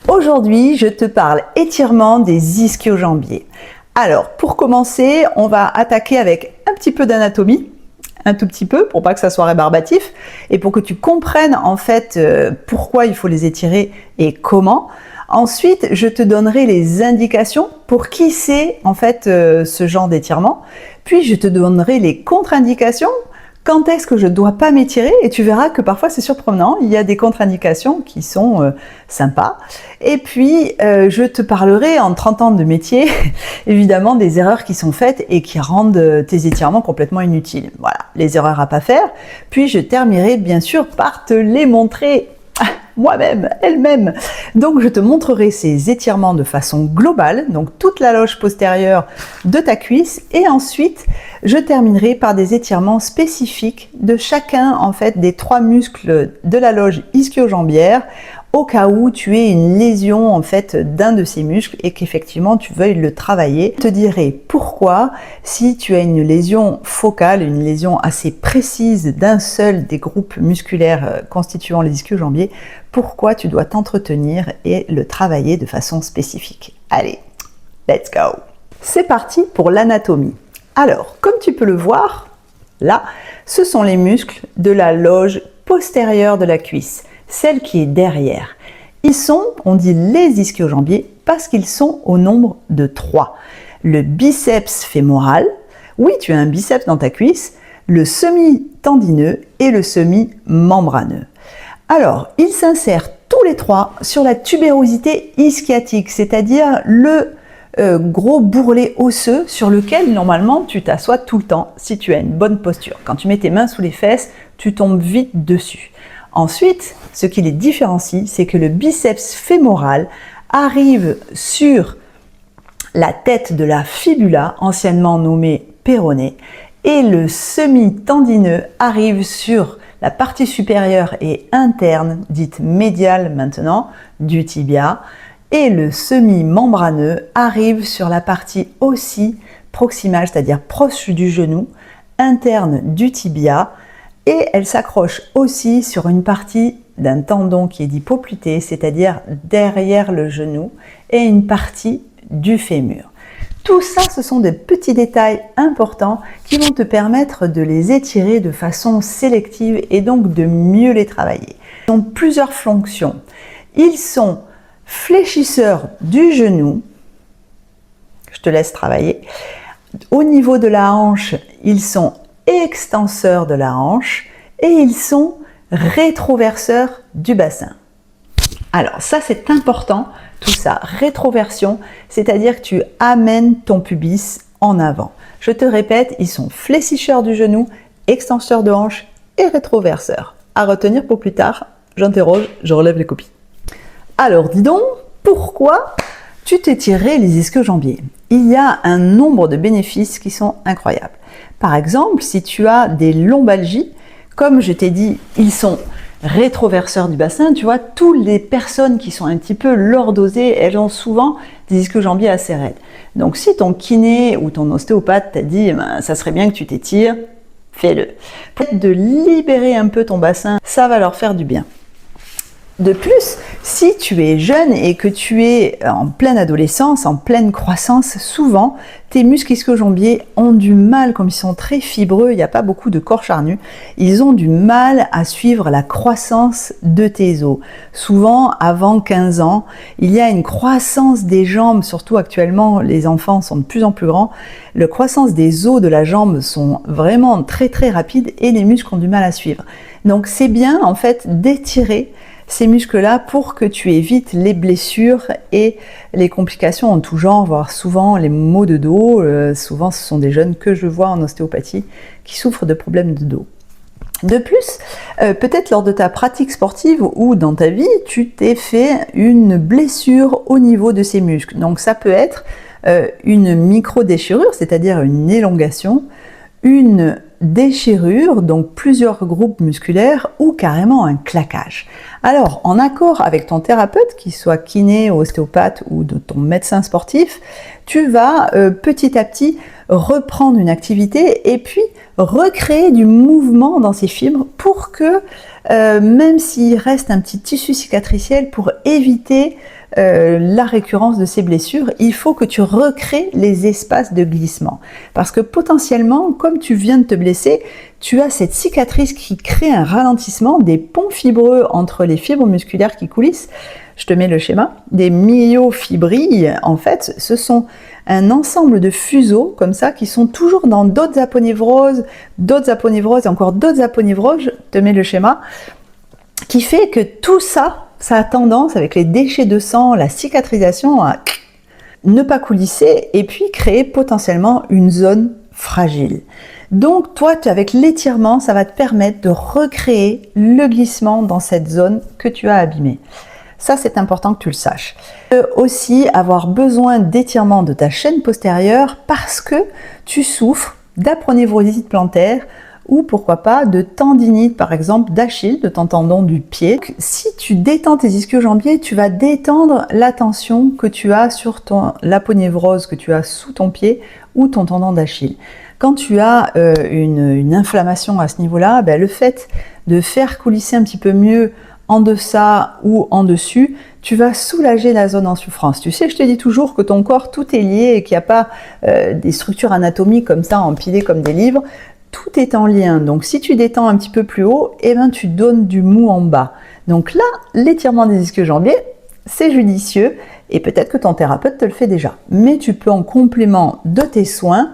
Aujourd'hui, je te parle étirement des ischio-jambiers. Alors, pour commencer, on va attaquer avec un petit peu d'anatomie, un tout petit peu, pour pas que ça soit rébarbatif, et pour que tu comprennes en fait pourquoi il faut les étirer et comment. Ensuite, je te donnerai les indications pour qui c'est en fait ce genre d'étirement. Puis, je te donnerai les contre-indications. Quand est-ce que je ne dois pas m'étirer? Et tu verras que parfois c'est surprenant, il y a des contre-indications qui sont sympas. Et puis, je te parlerai en 30 ans de métier, évidemment, des erreurs qui sont faites et qui rendent tes étirements complètement inutiles. Voilà, les erreurs à pas faire. Puis, je terminerai bien sûr par te les montrer moi-même, elle-même. Donc, je te montrerai ces étirements de façon globale, donc toute la loge postérieure de ta cuisse, et ensuite, je terminerai par des étirements spécifiques de chacun, en fait, des 3 muscles de la loge ischio-jambière, au cas où tu aies une lésion, en fait, d'un de ces muscles et qu'effectivement, tu veuilles le travailler. Je te dirai pourquoi, si tu as une lésion focale, une lésion assez précise d'un seul des groupes musculaires constituant les ischio-jambiers, pourquoi tu dois t'entretenir et le travailler de façon spécifique. Allez, let's go! C'est parti pour l'anatomie. Alors, comme tu peux le voir, là, ce sont les muscles de la loge postérieure de la cuisse, celle qui est derrière. Ils sont, on dit les ischio-jambiers, parce qu'ils sont au nombre de 3. Le biceps fémoral, oui, tu as un biceps dans ta cuisse, le semi-tendineux et le semi-membraneux. Alors, ils s'insèrent tous les 3 sur la tubérosité ischiatique, c'est-à-dire le gros bourrelet osseux sur lequel normalement tu t'assois tout le temps si tu as une bonne posture. Quand tu mets tes mains sous les fesses, tu tombes vite dessus. Ensuite, ce qui les différencie, c'est que le biceps fémoral arrive sur la tête de la fibula, anciennement nommée péroné, et le semi-tendineux arrive sur la partie supérieure et interne, dite médiale maintenant, du tibia, et le semi-membraneux arrive sur la partie aussi proximale, c'est-à-dire proche du genou, interne du tibia, et elle s'accroche aussi sur une partie d'un tendon qui est dit poplité, c'est-à-dire derrière le genou, et une partie du fémur. Tout ça, ce sont des petits détails importants qui vont te permettre de les étirer de façon sélective et donc de mieux les travailler. Ils ont plusieurs fonctions. Ils sont fléchisseurs du genou. Je te laisse travailler. Au niveau de la hanche, ils sont extenseurs de la hanche et ils sont rétroverseurs du bassin. Alors ça c'est important, tout ça, rétroversion, c'est-à-dire que tu amènes ton pubis en avant. Je te répète, ils sont fléchisseurs du genou, extenseurs de hanche et rétroverseurs. À retenir pour plus tard, j'interroge, je relève les copies. Alors dis donc, pourquoi tu t'étirerais les ischio-jambiers? Il y a un nombre de bénéfices qui sont incroyables. Par exemple, si tu as des lombalgies, comme je t'ai dit, ils sont rétroverseurs du bassin, tu vois, toutes les personnes qui sont un petit peu lordosées, elles ont souvent des ischio-jambiers assez raides. Donc si ton kiné ou ton ostéopathe t'a dit ça serait bien que tu t'étires, fais-le. Peut-être de libérer un peu ton bassin, ça va leur faire du bien. De plus, si tu es jeune et que tu es en pleine adolescence, en pleine croissance, souvent, tes muscles ischio-jambiers ont du mal, comme ils sont très fibreux, il n'y a pas beaucoup de corps charnus, ils ont du mal à suivre la croissance de tes os. Souvent, avant 15 ans, il y a une croissance des jambes, surtout actuellement, les enfants sont de plus en plus grands, la croissance des os de la jambe sont vraiment très très rapides et les muscles ont du mal à suivre. Donc c'est bien en fait d'étirer ces muscles-là pour que tu évites les blessures et les complications en tout genre, voire souvent les maux de dos. Souvent, ce sont des jeunes que je vois en ostéopathie qui souffrent de problèmes de dos. De plus, peut-être lors de ta pratique sportive ou dans ta vie, tu t'es fait une blessure au niveau de ces muscles. Donc ça peut être une micro-déchirure, c'est-à-dire une élongation, une déchirure, donc plusieurs groupes musculaires ou carrément un claquage. Alors, en accord avec ton thérapeute, qu'il soit kiné, ostéopathe ou de ton médecin sportif, tu vas petit à petit reprendre une activité et puis recréer du mouvement dans ces fibres pour que, même s'il reste un petit tissu cicatriciel, pour éviter la récurrence de ces blessures, il faut que tu recrées les espaces de glissement. Parce que potentiellement, comme tu viens de te blesser, tu as cette cicatrice qui crée un ralentissement des ponts fibreux entre les fibres musculaires qui coulissent. Je te mets le schéma. Des myofibrilles, en fait, ce sont un ensemble de fuseaux comme ça qui sont toujours dans d'autres aponevroses et encore d'autres aponevroses. Je te mets le schéma qui fait que tout ça, ça a tendance, avec les déchets de sang, la cicatrisation, à ne pas coulisser et puis créer potentiellement une zone fragile. Donc toi, avec l'étirement, ça va te permettre de recréer le glissement dans cette zone que tu as abîmée. Ça, c'est important que tu le saches. Tu peux aussi avoir besoin d'étirement de ta chaîne postérieure parce que tu souffres d'aponevrosite plantaire ou pourquoi pas de tendinite, par exemple d'Achille, de ton tendon du pied. Si tu détends tes ischio-jambiers, tu vas détendre la tension que tu as sur l'aponévrose que tu as sous ton pied ou ton tendon d'Achille. Quand tu as une inflammation à ce niveau-là, le fait de faire coulisser un petit peu mieux en deçà ou en dessus, tu vas soulager la zone en souffrance. Tu sais, je te dis toujours que ton corps, tout est lié et qu'il n'y a pas des structures anatomiques comme ça empilées comme des livres. Tout est en lien. Donc, si tu détends un petit peu plus haut, tu donnes du mou en bas. Donc là, l'étirement des ischio-jambiers, c'est judicieux et peut-être que ton thérapeute te le fait déjà. Mais tu peux en complément de tes soins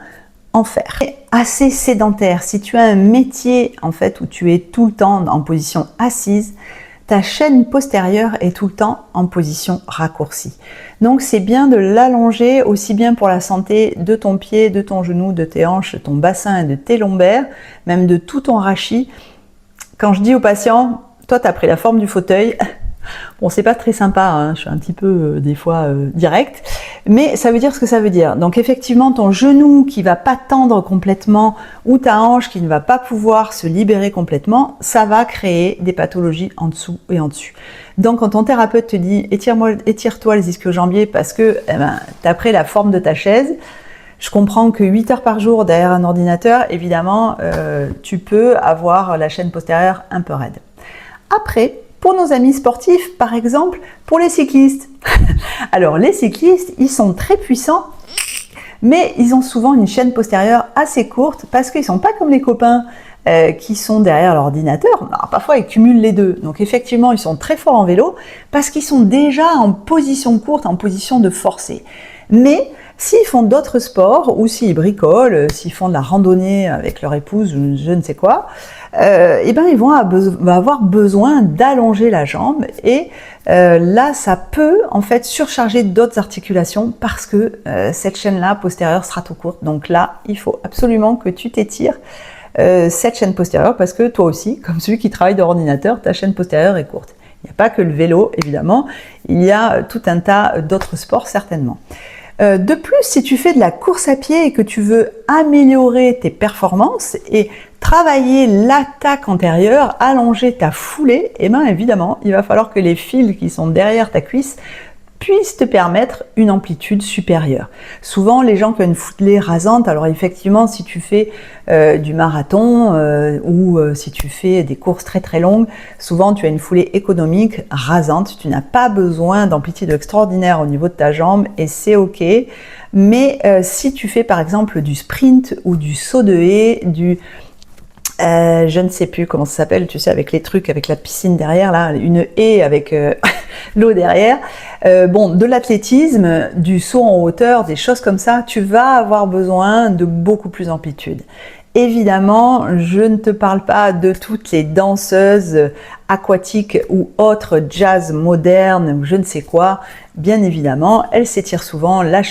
en faire. Et assez sédentaire. Si tu as un métier en fait où tu es tout le temps en position assise, ta chaîne postérieure est tout le temps en position raccourcie. Donc c'est bien de l'allonger aussi bien pour la santé de ton pied, de ton genou, de tes hanches, de ton bassin et de tes lombaires, même de tout ton rachis. Quand je dis aux patients, toi tu as pris la forme du fauteuil, bon c'est pas très sympa, hein, je suis un petit peu des fois direct, mais ça veut dire ce que ça veut dire. Donc effectivement ton genou qui va pas tendre complètement ou ta hanche qui ne va pas pouvoir se libérer complètement, ça va créer des pathologies en dessous et en dessus. Donc quand ton thérapeute te dit étire-toi les ischio-jambiers parce que tu as pris la forme de ta chaise, je comprends que 8 heures par jour derrière un ordinateur, évidemment, tu peux avoir la chaîne postérieure un peu raide. Après, pour nos amis sportifs, par exemple, pour les cyclistes. Alors, les cyclistes, ils sont très puissants, mais ils ont souvent une chaîne postérieure assez courte parce qu'ils ne sont pas comme les copains qui sont derrière l'ordinateur. Alors, parfois, ils cumulent les deux. Donc, effectivement, ils sont très forts en vélo parce qu'ils sont déjà en position courte, en position de forcer. Mais s'ils font d'autres sports ou s'ils bricolent, s'ils font de la randonnée avec leur épouse ou je ne sais quoi, ils vont avoir besoin d'allonger la jambe et là ça peut en fait surcharger d'autres articulations parce que cette chaîne-là postérieure sera trop courte. Donc là, il faut absolument que tu t'étires cette chaîne postérieure parce que toi aussi, comme celui qui travaille de l'ordinateur, ta chaîne postérieure est courte. Il n'y a pas que le vélo, évidemment, il y a tout un tas d'autres sports certainement. De plus, si tu fais de la course à pied et que tu veux améliorer tes performances et travailler l'attaque antérieure, allonger ta foulée, évidemment, il va falloir que les fils qui sont derrière ta cuisse puissent te permettre une amplitude supérieure. Souvent, les gens qui ont une foulée rasante, alors effectivement, si tu fais du marathon ou si tu fais des courses très très longues, souvent tu as une foulée économique rasante, tu n'as pas besoin d'amplitude extraordinaire au niveau de ta jambe et c'est ok. Mais si tu fais par exemple du sprint ou du saut de haie, je ne sais plus comment ça s'appelle, tu sais, avec les trucs, avec la piscine derrière, là, une haie avec l'eau derrière. De l'athlétisme, du saut en hauteur, des choses comme ça, tu vas avoir besoin de beaucoup plus d'amplitude. Évidemment, je ne te parle pas de toutes les danseuses aquatiques ou autres jazz moderne ou je ne sais quoi. Bien évidemment, elles s'étirent souvent la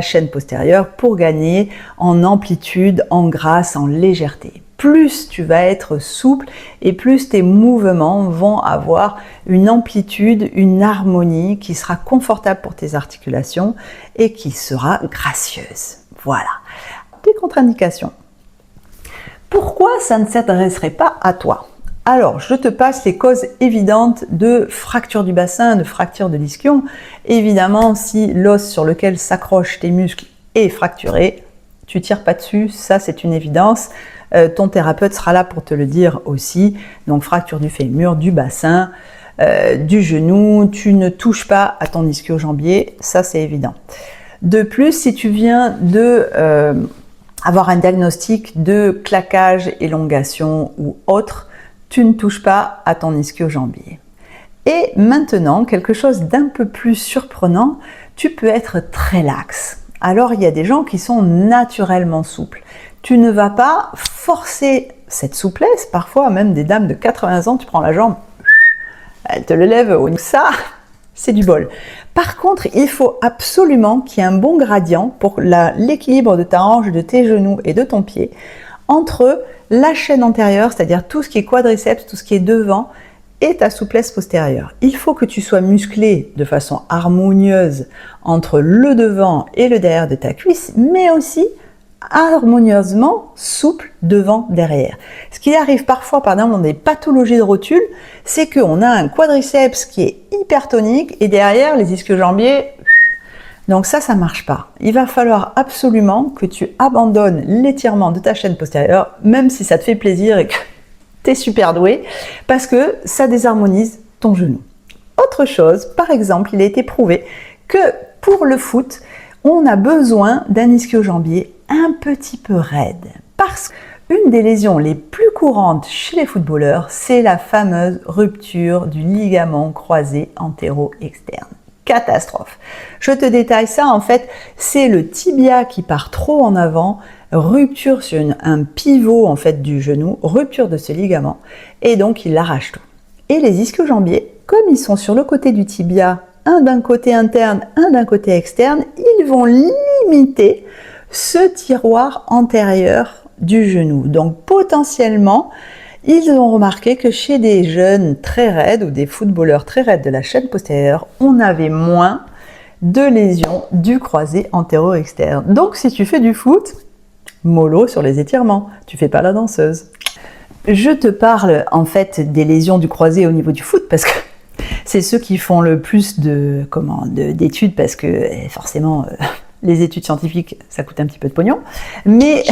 chaîne postérieure pour gagner en amplitude, en grâce, en légèreté. Plus tu vas être souple et plus tes mouvements vont avoir une amplitude, une harmonie qui sera confortable pour tes articulations et qui sera gracieuse. Voilà. Des contre-indications. Pourquoi ça ne s'adresserait pas à toi? Alors, je te passe les causes évidentes de fracture du bassin, de fracture de l'ischio. Évidemment, si l'os sur lequel s'accrochent tes muscles est fracturé, tu tires pas dessus, ça c'est une évidence. Ton thérapeute sera là pour te le dire aussi. Donc fracture du fémur, du bassin, du genou, tu ne touches pas à ton ischio-jambier, ça c'est évident. De plus, si tu viens de avoir un diagnostic de claquage, élongation ou autre, tu ne touches pas à ton ischio-jambier. Et maintenant, quelque chose d'un peu plus surprenant, tu peux être très laxe. Alors, il y a des gens qui sont naturellement souples. Tu ne vas pas forcer cette souplesse, parfois même des dames de 80 ans, tu prends la jambe, elle te le lève, ça, c'est du bol. Par contre, il faut absolument qu'il y ait un bon gradient pour l'équilibre de ta hanche, de tes genoux et de ton pied, entre la chaîne antérieure, c'est-à-dire tout ce qui est quadriceps, tout ce qui est devant, et ta souplesse postérieure. Il faut que tu sois musclé de façon harmonieuse entre le devant et le derrière de ta cuisse, mais aussi harmonieusement souple devant, derrière. Ce qui arrive parfois, par exemple, dans des pathologies de rotule, c'est qu'on a un quadriceps qui est hypertonique et derrière les ischio-jambiers. Donc ça marche pas. Il va falloir absolument que tu abandonnes l'étirement de ta chaîne postérieure, même si ça te fait plaisir et que tu es super doué, parce que ça désharmonise ton genou. Autre chose, par exemple, il a été prouvé que pour le foot, on a besoin d'un ischio-jambier un petit peu raide. Parce qu'une des lésions les plus courantes chez les footballeurs, c'est la fameuse rupture du ligament croisé antéro-externe. Catastrophe. Je te détaille ça, en fait, c'est le tibia qui part trop en avant, rupture sur un pivot en fait du genou, rupture de ce ligament, et donc il arrache tout. Et les ischio-jambiers, comme ils sont sur le côté du tibia, un d'un côté interne, un d'un côté externe, ils vont limiter ce tiroir antérieur du genou. Donc potentiellement, ils ont remarqué que chez des jeunes très raides ou des footballeurs très raides de la chaîne postérieure, on avait moins de lésions du croisé antéro-externe. Donc si tu fais du foot, mollo sur les étirements, tu fais pas la danseuse. Je te parle en fait des lésions du croisé au niveau du foot parce que c'est ceux qui font le plus d'études parce que forcément les études scientifiques ça coûte un petit peu de pognon, mais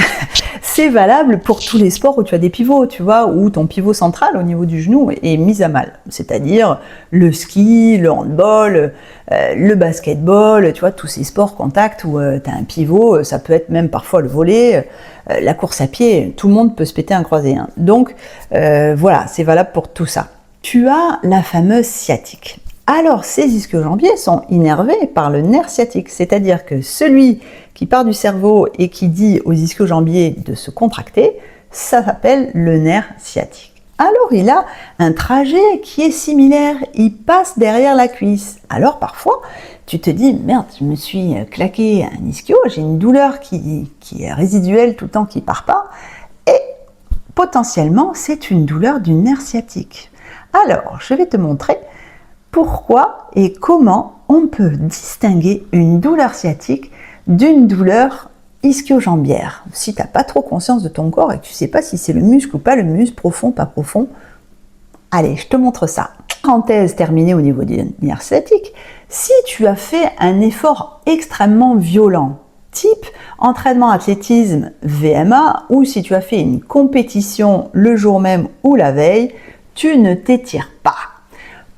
c'est valable pour tous les sports où tu as des pivots, tu vois, où ton pivot central au niveau du genou est mis à mal, c'est-à-dire le ski, le handball, le basketball, tu vois, tous ces sports contact où tu as un pivot, ça peut être même parfois le volley, la course à pied, tout le monde peut se péter un croisé. Hein. Donc voilà, c'est valable pour tout ça. Tu as la fameuse sciatique. Alors, ces ischio-jambiers sont innervés par le nerf sciatique, c'est-à-dire que celui qui part du cerveau et qui dit aux ischio-jambiers de se contracter, ça s'appelle le nerf sciatique. Alors, il a un trajet qui est similaire, il passe derrière la cuisse. Alors, parfois, tu te dis, merde, je me suis claqué un ischio, j'ai une douleur qui est résiduelle tout le temps, qui ne part pas, et potentiellement, c'est une douleur du nerf sciatique. Alors, je vais te montrer pourquoi et comment on peut distinguer une douleur sciatique d'une douleur ischio-jambière. Si tu n'as pas trop conscience de ton corps et que tu ne sais pas si c'est le muscle ou pas le muscle, profond, pas profond, allez, je te montre ça. Parenthèse terminée au niveau du nerf sciatique, si tu as fait un effort extrêmement violent, type entraînement athlétisme VMA, ou si tu as fait une compétition le jour même ou la veille, tu ne t'étires pas.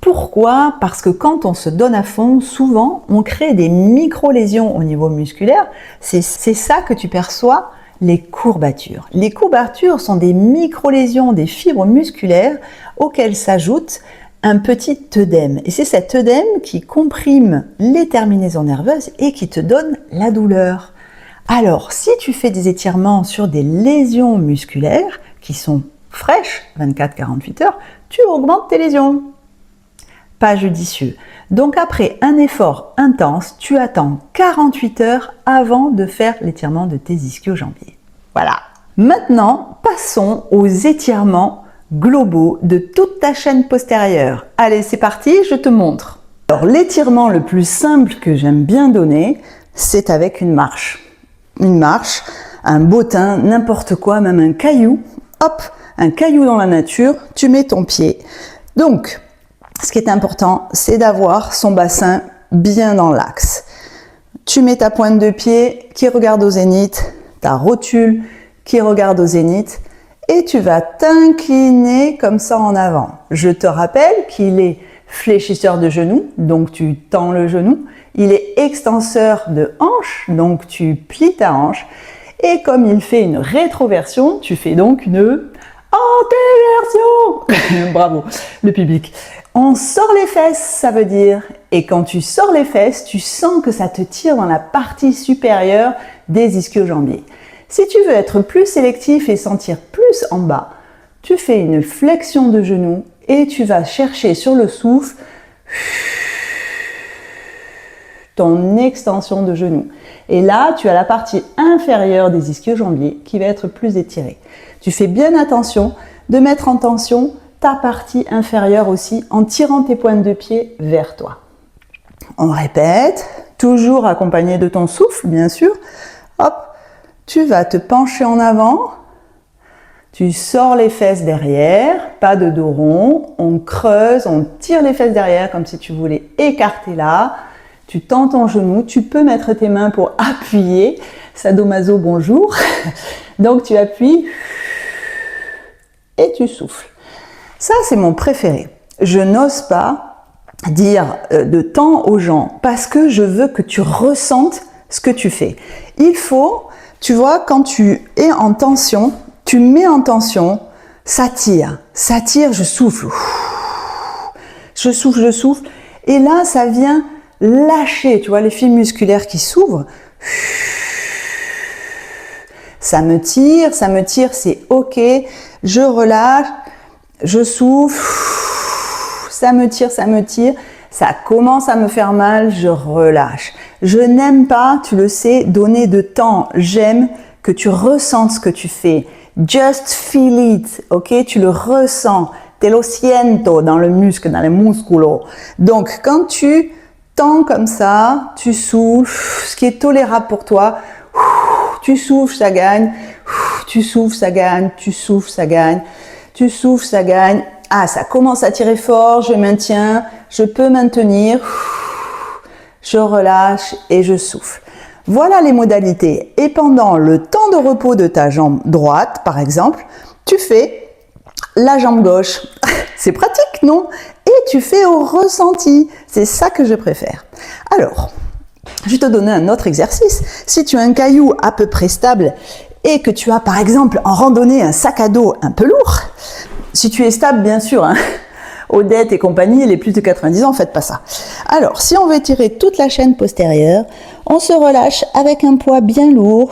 Pourquoi? Parce que quand on se donne à fond, souvent, on crée des micro-lésions au niveau musculaire. C'est ça que tu perçois, les courbatures. Les courbatures sont des micro-lésions, des fibres musculaires auxquelles s'ajoute un petit œdème. Et c'est cet œdème qui comprime les terminaisons nerveuses et qui te donne la douleur. Alors, si tu fais des étirements sur des lésions musculaires qui sont fraîches, 24-48 heures, tu augmentes tes lésions. Pas judicieux. Donc après un effort intense, tu attends 48 heures avant de faire l'étirement de tes ischio-jambiers. Voilà. Maintenant, passons aux étirements globaux de toute ta chaîne postérieure. Allez, c'est parti, je te montre. Alors, l'étirement le plus simple que j'aime bien donner, c'est avec une marche. Une marche, un bottin, n'importe quoi, même un caillou. Hop, un caillou dans la nature, tu mets ton pied. Donc, ce qui est important, c'est d'avoir son bassin bien dans l'axe. Tu mets ta pointe de pied qui regarde au zénith, ta rotule qui regarde au zénith, et tu vas t'incliner comme ça en avant. Je te rappelle qu'il est fléchisseur de genou, donc tu tends le genou. Il est extenseur de hanche, donc tu plies ta hanche. Et comme il fait une rétroversion, tu fais donc une antéversion. Bravo, le public. On sort les fesses, ça veut dire. Et quand tu sors les fesses, tu sens que ça te tire dans la partie supérieure des ischio-jambiers. Si tu veux être plus sélectif et sentir plus en bas, tu fais une flexion de genou et tu vas chercher sur le souffle ton extension de genou. Et là, tu as la partie inférieure des ischio-jambiers qui va être plus étirée. Tu fais bien attention de mettre en tension ta partie inférieure aussi en tirant tes pointes de pied vers toi. On répète, toujours accompagné de ton souffle, bien sûr. Hop, tu vas te pencher en avant. Tu sors les fesses derrière, pas de dos rond. On creuse, on tire les fesses derrière comme si tu voulais écarter là. Tu tends ton genou, tu peux mettre tes mains pour appuyer. Sadomaso, bonjour. Donc tu appuies et tu souffles. Ça, c'est mon préféré. Je n'ose pas dire de temps aux gens parce que je veux que tu ressentes ce que tu fais. Il faut, tu vois, quand tu es en tension, tu mets en tension, ça tire, je souffle. Je souffle. Et là, ça vient lâcher, tu vois, les fils musculaires qui s'ouvrent. Ça me tire, c'est ok. Je relâche, je souffle. Ça me tire. Ça commence à me faire mal, je relâche. Je n'aime pas, tu le sais, donner de temps. J'aime que tu ressentes ce que tu fais. Just feel it, ok? Tu le ressens. Te lo siento dans le muscle, dans les musculos. Donc, quand tu tends comme ça, tu souffles, ce qui est tolérable pour toi. Tu souffles, ça gagne. Tu souffles, ça gagne. Tu souffles, ça gagne. Tu souffles, ça gagne. Ah, ça commence à tirer fort, je maintiens, je peux maintenir. Je relâche et je souffle. Voilà les modalités. Et pendant le temps de repos de ta jambe droite, par exemple, tu fais la jambe gauche. C'est pratique, non? Et tu fais au ressenti. C'est ça que je préfère. Alors, je vais te donner un autre exercice. Si tu as un caillou à peu près stable et que tu as, par exemple, en randonnée, un sac à dos un peu lourd, si tu es stable, bien sûr, hein, Odette et compagnie, les plus de 90 ans, faites pas ça. Alors, si on veut étirer toute la chaîne postérieure, on se relâche avec un poids bien lourd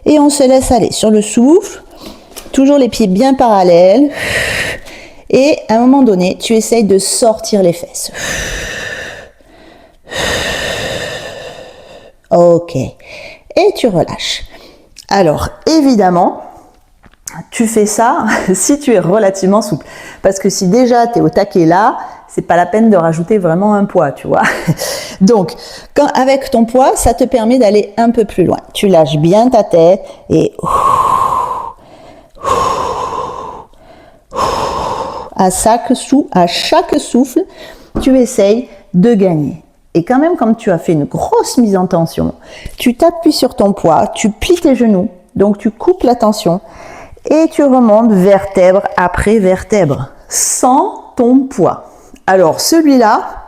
et on se laisse aller sur le souffle, toujours les pieds bien parallèles et à un moment donné, tu essayes de sortir les fesses. Ok, et tu relâches. Alors, évidemment, tu fais ça si tu es relativement souple. Parce que si déjà tu es au taquet là, c'est pas la peine de rajouter vraiment un poids, tu vois. Donc, avec ton poids, ça te permet d'aller un peu plus loin. Tu lâches bien ta tête et à chaque souffle, tu essayes de gagner. Et quand même, comme tu as fait une grosse mise en tension, tu t'appuies sur ton poids, tu plies tes genoux, donc tu coupes la tension et tu remontes vertèbre après vertèbre, sans ton poids. Alors celui-là,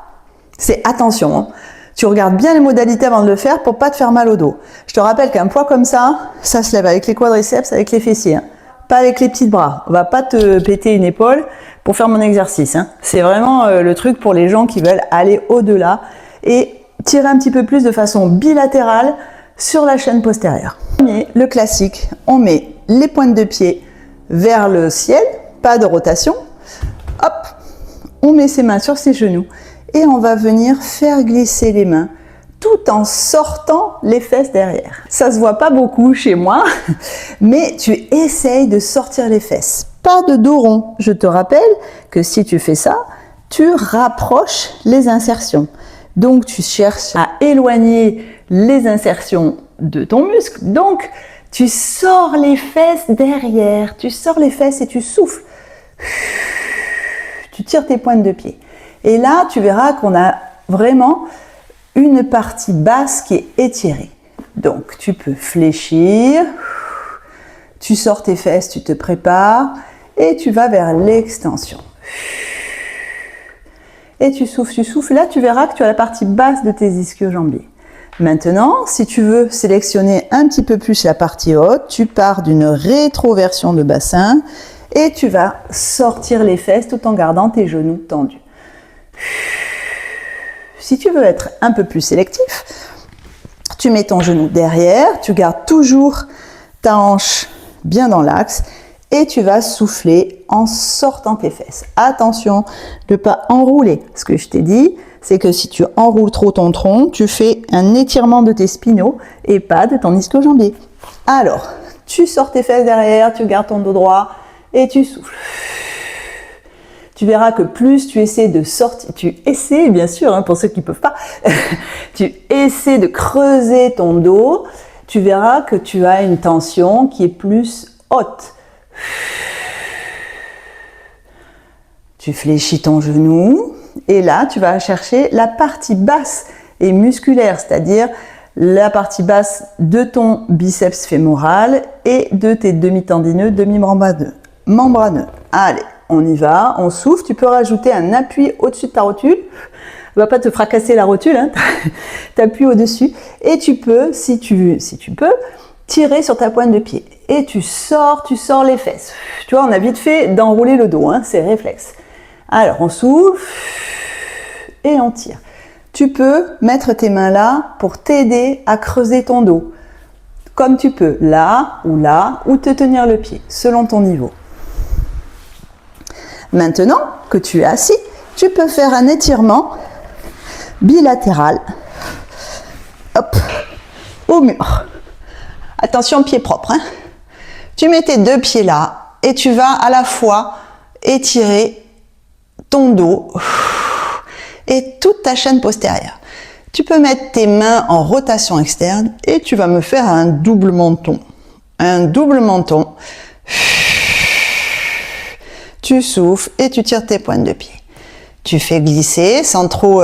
c'est attention, hein. Tu regardes bien les modalités avant de le faire pour pas te faire mal au dos. Je te rappelle qu'un poids comme ça se lève avec les quadriceps, avec les fessiers, hein. Pas avec les petits bras. On va pas te péter une épaule pour faire mon exercice, hein. C'est vraiment le truc pour les gens qui veulent aller au-delà et tirer un petit peu plus de façon bilatérale sur la chaîne postérieure. Le classique, on met les pointes de pied vers le ciel, pas de rotation. Hop, on met ses mains sur ses genoux et on va venir faire glisser les mains tout en sortant les fesses derrière. Ça se voit pas beaucoup chez moi, mais tu essayes de sortir les fesses. Pas de dos rond. Je te rappelle que si tu fais ça, tu rapproches les insertions. Donc tu cherches à éloigner les insertions de ton muscle. Donc tu sors les fesses derrière, tu sors les fesses et tu souffles. Tu tires tes pointes de pied. Et là, tu verras qu'on a vraiment une partie basse qui est étirée. Donc, tu peux fléchir, tu sors tes fesses, tu te prépares et tu vas vers l'extension. Et tu souffles. Là, tu verras que tu as la partie basse de tes ischio-jambiers. Maintenant, si tu veux sélectionner un petit peu plus la partie haute, tu pars d'une rétroversion de bassin et tu vas sortir les fesses tout en gardant tes genoux tendus. Si tu veux être un peu plus sélectif, tu mets ton genou derrière, tu gardes toujours ta hanche bien dans l'axe et tu vas souffler en sortant tes fesses. Attention de ne pas enrouler. Ce que je t'ai dit, c'est que si tu enroules trop ton tronc, tu fais un étirement de tes spinaux et pas de ton ischio-jambier. Alors, tu sors tes fesses derrière, tu gardes ton dos droit et tu souffles. Tu verras que plus tu essaies de sortir, tu essaies bien sûr, hein, pour ceux qui ne peuvent pas, tu essaies de creuser ton dos, tu verras que tu as une tension qui est plus haute. Tu fléchis ton genou et là tu vas chercher la partie basse et musculaire, c'est-à-dire la partie basse de ton biceps fémoral et de tes demi-tendineux, demi-membraneux. Allez, on y va, on souffle, tu peux rajouter un appui au-dessus de ta rotule. Ne va pas te fracasser la rotule, hein. T'appuies au-dessus et tu peux, si tu peux, tirer sur ta pointe de pied. Et tu sors les fesses. Tu vois, on a vite fait d'enrouler le dos, hein, c'est réflexe. Alors, on souffle et on tire. Tu peux mettre tes mains là pour t'aider à creuser ton dos. Comme tu peux, là, ou te tenir le pied, selon ton niveau. Maintenant que tu es assis, tu peux faire un étirement bilatéral. Hop, au mur. Attention, pied propre. Hein. Tu mets tes deux pieds là et tu vas à la fois étirer ton dos et toute ta chaîne postérieure. Tu peux mettre tes mains en rotation externe et tu vas me faire un double menton. Un double menton. Tu souffles et tu tires tes pointes de pied. Tu fais glisser sans trop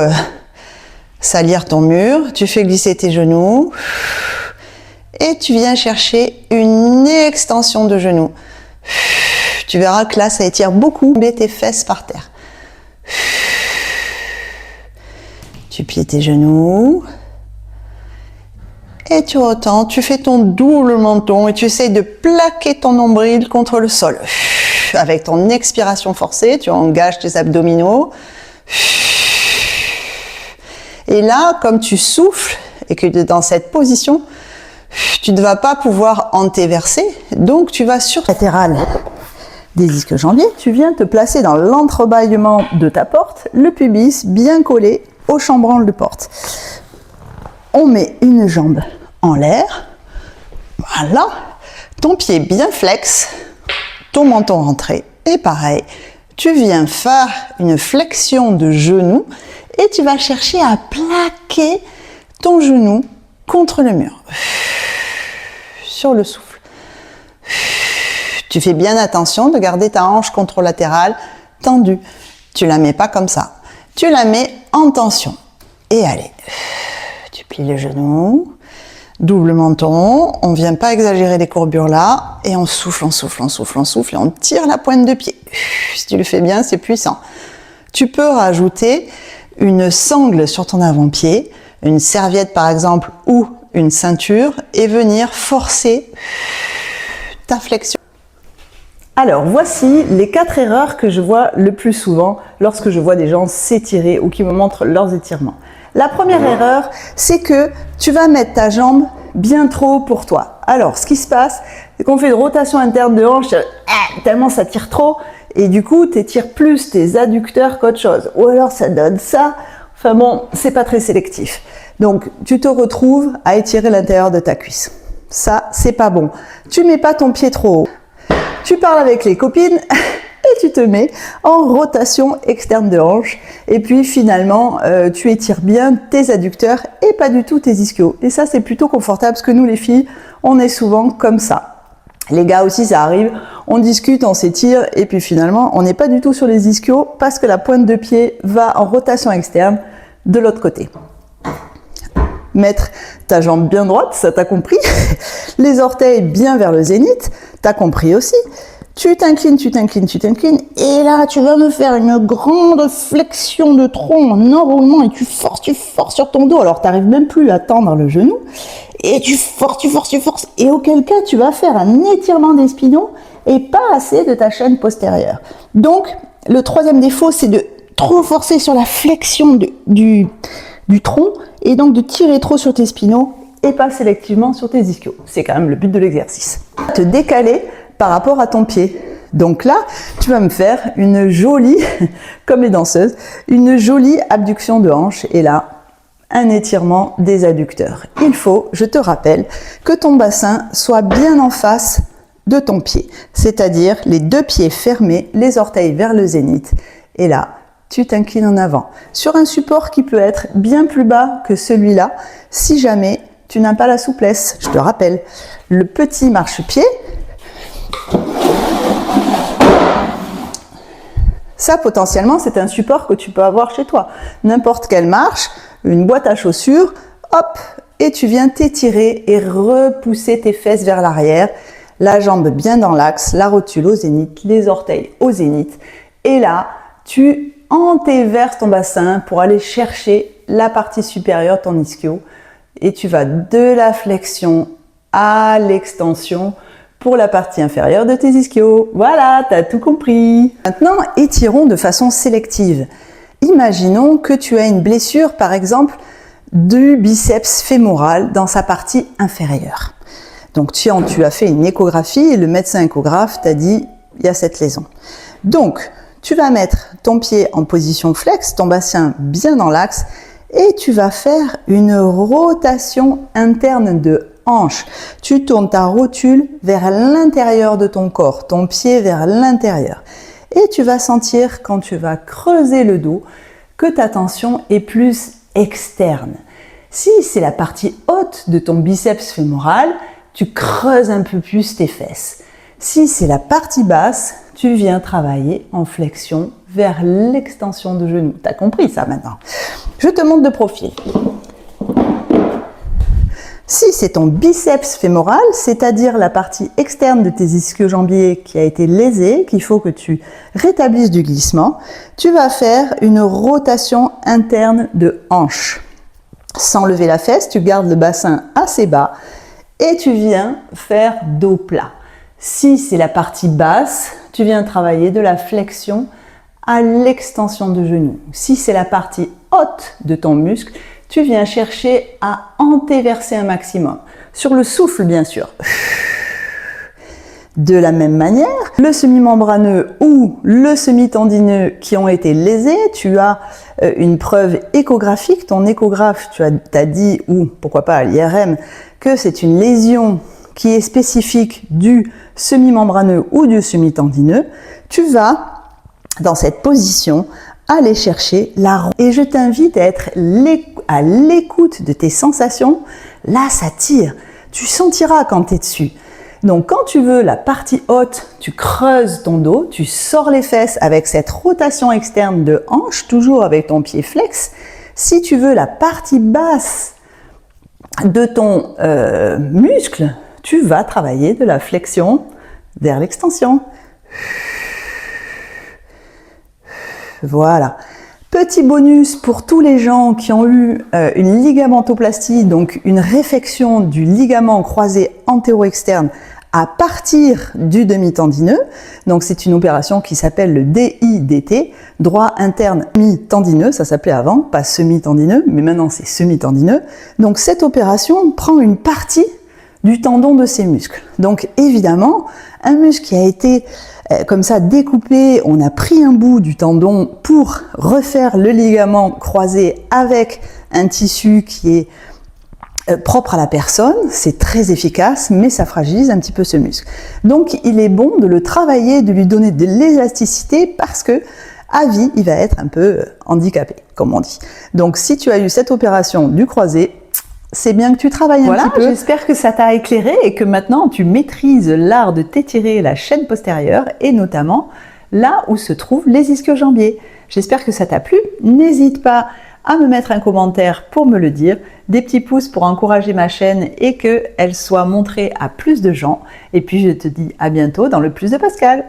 salir ton mur. Tu fais glisser tes genoux. Et tu viens chercher une extension de genoux. Tu verras que là, ça étire beaucoup. Mets tes fesses par terre. Tu plies tes genoux. Et tu retends. Tu fais ton double menton et tu essayes de plaquer ton nombril contre le sol. Avec ton expiration forcée, tu engages tes abdominaux. Et là, comme tu souffles et que tu es dans cette position, tu ne vas pas pouvoir antéverser, donc tu vas sur latéral des ischio-jambiers. Tu viens te placer dans l'entrebâillement de ta porte, le pubis bien collé au chambranle de porte. On met une jambe en l'air, voilà, ton pied bien flex, ton menton rentré, et pareil, tu viens faire une flexion de genou et tu vas chercher à plaquer ton genou contre le mur. Sur le souffle. Tu fais bien attention de garder ta hanche contralatérale tendue. Tu la mets pas comme ça. Tu la mets en tension. Et allez, tu plies le genou, double menton, on vient pas exagérer les courbures là, et on souffle, on souffle, on souffle, on souffle, et on tire la pointe de pied. Si tu le fais bien, c'est puissant. Tu peux rajouter une sangle sur ton avant-pied, une serviette par exemple, ou une ceinture, et venir forcer ta flexion. Alors, voici les 4 erreurs que je vois le plus souvent lorsque je vois des gens s'étirer ou qui me montrent leurs étirements. La première erreur, c'est que tu vas mettre ta jambe bien trop haut pour toi. Alors, ce qui se passe, c'est qu'on fait une rotation interne de hanche, tellement ça tire trop, et du coup, tu étires plus tes adducteurs qu'autre chose. Ou alors, ça donne ça. Enfin bon, c'est pas très sélectif. Donc, tu te retrouves à étirer l'intérieur de ta cuisse. Ça, c'est pas bon. Tu mets pas ton pied trop haut. Tu parles avec les copines et tu te mets en rotation externe de hanche. Et puis finalement, tu étires bien tes adducteurs et pas du tout tes ischios. Et ça, c'est plutôt confortable parce que nous, les filles, on est souvent comme ça. Les gars aussi, ça arrive. On discute, on s'étire et puis finalement, on n'est pas du tout sur les ischios parce que la pointe de pied va en rotation externe de l'autre côté. Mettre ta jambe bien droite, ça t'as compris. Les orteils bien vers le zénith, t'as compris aussi. Tu t'inclines, tu t'inclines, tu t'inclines, et là, tu vas me faire une grande flexion de tronc en enroulement, et tu forces sur ton dos. Alors, tu n'arrives même plus à tendre le genou, et tu forces, et auquel cas, tu vas faire un étirement des spinaux, et pas assez de ta chaîne postérieure. Donc, le troisième défaut, c'est de trop forcer sur la flexion du tronc, et donc de tirer trop sur tes spinaux, et pas sélectivement sur tes ischios. C'est quand même le but de l'exercice. Te décaler par rapport à ton pied. Donc là, tu vas me faire une jolie, comme les danseuses, une jolie abduction de hanche, et là, un étirement des adducteurs. Il faut, je te rappelle, que ton bassin soit bien en face de ton pied, c'est-à-dire les deux pieds fermés, les orteils vers le zénith, et là, tu t'inclines en avant, sur un support qui peut être bien plus bas que celui-là, si jamais tu n'as pas la souplesse. Je te rappelle, le petit marchepied, ça potentiellement c'est un support que tu peux avoir chez toi. N'importe quelle marche, une boîte à chaussures, hop, et tu viens t'étirer et repousser tes fesses vers l'arrière, la jambe bien dans l'axe, la rotule au zénith, les orteils au zénith, et là tu antéverses ton bassin pour aller chercher la partie supérieure de ton ischio, et tu vas de la flexion à l'extension pour la partie inférieure de tes ischios. Voilà, tu as tout compris. Maintenant, étirons de façon sélective. Imaginons que tu as une blessure, par exemple, du biceps fémoral dans sa partie inférieure. Donc, tu as fait une échographie et le médecin échographe t'a dit il y a cette lésion. Donc, tu vas mettre ton pied en position flex, ton bassin bien dans l'axe, et tu vas faire une rotation interne de hanche. Tu tournes ta rotule vers l'intérieur de ton corps, ton pied vers l'intérieur. Et tu vas sentir, quand tu vas creuser le dos, que ta tension est plus externe. Si c'est la partie haute de ton biceps fémoral, tu creuses un peu plus tes fesses. Si c'est la partie basse, tu viens travailler en flexion vers l'extension de genou. Tu as compris ça maintenant? Je te montre de profil. Si c'est ton biceps fémoral, c'est-à-dire la partie externe de tes ischio-jambiers qui a été lésée, qu'il faut que tu rétablisses du glissement, tu vas faire une rotation interne de hanche. Sans lever la fesse, tu gardes le bassin assez bas et tu viens faire dos plat. Si c'est la partie basse, tu viens travailler de la flexion à l'extension de genou. Si c'est la partie haute de ton muscle, tu viens chercher à antéverser un maximum. Sur le souffle, bien sûr. De la même manière, le semi-membraneux ou le semi-tendineux qui ont été lésés, tu as une preuve échographique. Ton échographe t'a dit, ou pourquoi pas à l'IRM, que c'est une lésion qui est spécifique du semi-membraneux ou du semi-tendineux. Tu vas, dans cette position, aller chercher la... Et je t'invite à être à l'écoute de tes sensations. Là, ça tire. Tu sentiras quand tu es dessus. Donc, quand tu veux la partie haute, tu creuses ton dos, tu sors les fesses avec cette rotation externe de hanche, toujours avec ton pied flex. Si tu veux la partie basse de ton muscle, tu vas travailler de la flexion vers l'extension. Voilà. Petit bonus pour tous les gens qui ont eu une ligamentoplastie, donc une réfection du ligament croisé antéro-externe à partir du demi-tendineux. Donc c'est une opération qui s'appelle le DIDT, droit interne mi-tendineux, ça s'appelait avant, pas semi-tendineux, mais maintenant c'est semi-tendineux. Donc cette opération prend une partie du tendon de ces muscles. Donc évidemment, un muscle qui a été comme ça découpé, on a pris un bout du tendon pour refaire le ligament croisé avec un tissu qui est propre à la personne, c'est très efficace, mais ça fragilise un petit peu ce muscle. Donc il est bon de le travailler, de lui donner de l'élasticité parce que à vie, il va être un peu handicapé, comme on dit. Donc si tu as eu cette opération du croisé, c'est bien que tu travailles un petit peu. J'espère que ça t'a éclairé et que maintenant tu maîtrises l'art de t'étirer la chaîne postérieure et notamment là où se trouvent les ischio-jambiers. J'espère que ça t'a plu. N'hésite pas à me mettre un commentaire pour me le dire, des petits pouces pour encourager ma chaîne et qu'elle soit montrée à plus de gens. Et puis je te dis à bientôt dans le Plus de Pascal.